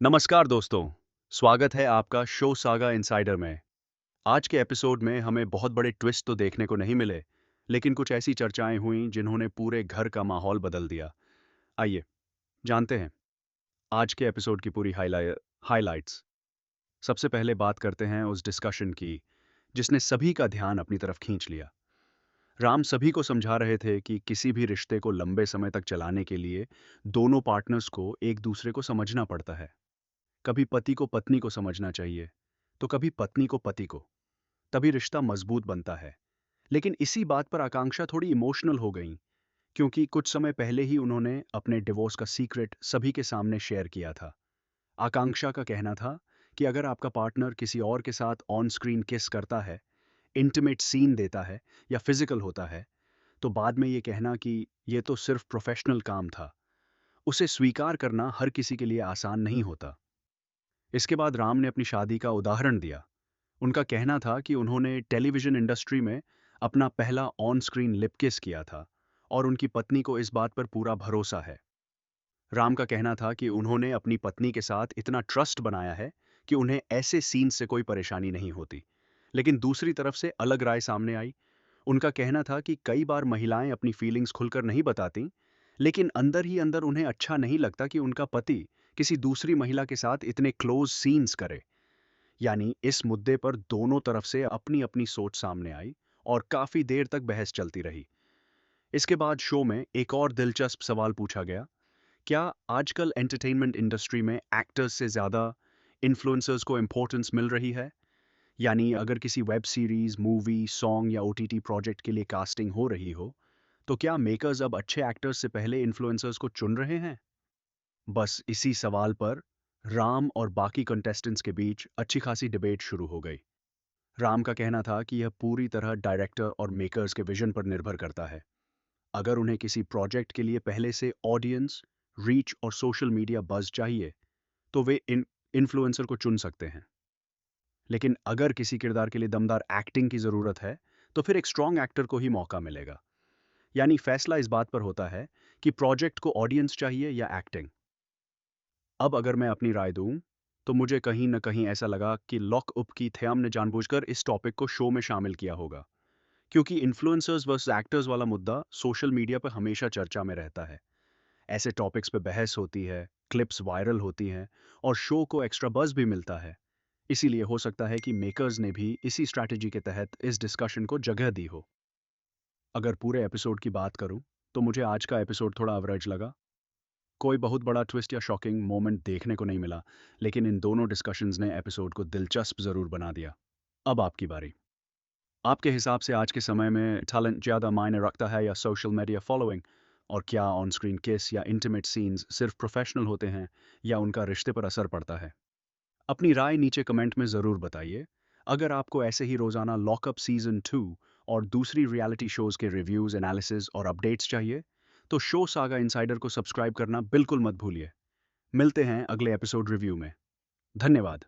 नमस्कार दोस्तों, स्वागत है आपका शो सागा इनसाइडर में। आज के एपिसोड में हमें बहुत बड़े ट्विस्ट तो देखने को नहीं मिले, लेकिन कुछ ऐसी चर्चाएं हुई जिन्होंने पूरे घर का माहौल बदल दिया। आइए, जानते हैं आज के एपिसोड की पूरी हाइलाइट्स। सबसे पहले बात करते हैं उस डिस्कशन की, जिसने सभी का ध्यान अपनी तरफ खींच लिया। राम सभी को समझा रहे थे कि किसी भी रिश्ते को लंबे समय तक चलाने के लिए दोनों पार्टनर्स को एक दूसरे को समझना पड़ता है। कभी पति को पत्नी को समझना चाहिए, तो कभी पत्नी को पति को। तभी रिश्ता मजबूत बनता है। लेकिन इसी बात पर आकांक्षा थोड़ी इमोशनल हो गई, क्योंकि कुछ समय पहले ही उन्होंने अपने डिवोर्स का सीक्रेट सभी के सामने शेयर किया था। आकांक्षा का कहना था कि अगर आपका पार्टनर किसी और के साथ ऑन स्क्रीन किस करता है, इंटीमेट सीन देता है या फिजिकल होता है, तो बाद में ये कहना कि ये तो सिर्फ प्रोफेशनल काम था। उसे स्वीकार करना हर किसी के लिए आसान नहीं होता। इसके बाद राम ने अपनी शादी का उदाहरण दिया। उनका कहना था कि उन्होंने टेलीविजन इंडस्ट्री में अपना पहला ऑन स्क्रीन लिप किस किया था और उनकी पत्नी को इस बात पर पूरा भरोसा है। राम का कहना था कि उन्होंने अपनी पत्नी के साथ इतना ट्रस्ट बनाया है कि उन्हें ऐसे सीन से कोई परेशानी नहीं होती। लेकिन दूसरी तरफ से अलग राय सामने आई। उनका कहना था कि कई बार महिलाएं अपनी फीलिंग्स खुलकर नहीं बताती, लेकिन अंदर ही अंदर उन्हें अच्छा नहीं लगता कि उनका पति किसी दूसरी महिला के साथ इतने क्लोज सीन्स करे। यानी इस मुद्दे पर दोनों तरफ से अपनी अपनी सोच सामने आई और काफी देर तक बहस चलती रही। इसके बाद शो में एक और दिलचस्प सवाल पूछा गया, क्या आजकल एंटरटेनमेंट इंडस्ट्री में एक्टर्स से ज्यादा इन्फ्लुएंसर्स को इंपॉर्टेंस मिल रही है? यानी अगर किसी वेब सीरीज, मूवी, सॉन्ग या ओटीटी प्रोजेक्ट के लिए कास्टिंग हो रही हो, तो क्या मेकर्स अब अच्छे एक्टर्स से पहले इन्फ्लुएंसर्स को चुन रहे हैं? बस इसी सवाल पर राम और बाकी कंटेस्टेंट्स के बीच अच्छी खासी डिबेट शुरू हो गई। राम का कहना था कि यह पूरी तरह डायरेक्टर और मेकर्स के विजन पर निर्भर करता है। अगर उन्हें किसी प्रोजेक्ट के लिए पहले से ऑडियंस, रीच और सोशल मीडिया बज़ चाहिए, तो वे इन इन्फ्लुएंसर को चुन सकते हैं। लेकिन अगर किसी किरदार के लिए दमदार एक्टिंग की ज़रूरत है, तो फिर एक स्ट्रॉन्ग एक्टर को ही मौका मिलेगा। यानी फैसला इस बात पर होता है कि प्रोजेक्ट को ऑडियंस चाहिए या एक्टिंग। अब अगर मैं अपनी राय दूं, तो मुझे कहीं न कहीं ऐसा लगा कि लॉक अप की थ्याम ने जानबूझकर इस टॉपिक को शो में शामिल किया होगा। क्योंकि इन्फ्लुएंसर्स वर्सेस एक्टर्स वाला मुद्दा सोशल मीडिया पर हमेशा चर्चा में रहता है। ऐसे टॉपिक्स पे बहस होती है, क्लिप्स वायरल होती हैं और शो को एक्स्ट्रा बज़ भी मिलता है। इसीलिए हो सकता है कि मेकर्स ने भी इसी स्ट्रैटेजी के तहत इस डिस्कशन को जगह दी हो। अगर पूरे एपिसोड की बात करूं, तो मुझे आज का एपिसोड थोड़ा एवरेज लगा। कोई बहुत बड़ा ट्विस्ट या शॉकिंग मोमेंट देखने को नहीं मिला, लेकिन इन दोनों डिस्कशंस ने एपिसोड को दिलचस्प ज़रूर बना दिया। अब आपकी बारी। आपके हिसाब से आज के समय में टैलेंट ज़्यादा मायने रखता है या सोशल मीडिया फॉलोइंग? और क्या ऑन स्क्रीन किस या इंटीमेट सीन्स सिर्फ प्रोफेशनल होते हैं या उनका रिश्ते पर असर पड़ता है? अपनी राय नीचे कमेंट में ज़रूर बताइए। अगर आपको ऐसे ही रोज़ाना लॉकअप सीज़न 2 और दूसरी रियलिटी शोज़ के रिव्यूज़, एनालिसिस और अपडेट्स चाहिए, तो शो सागा इनसाइडर को सब्सक्राइब करना बिल्कुल मत भूलिए। मिलते हैं अगले एपिसोड रिव्यू में। धन्यवाद।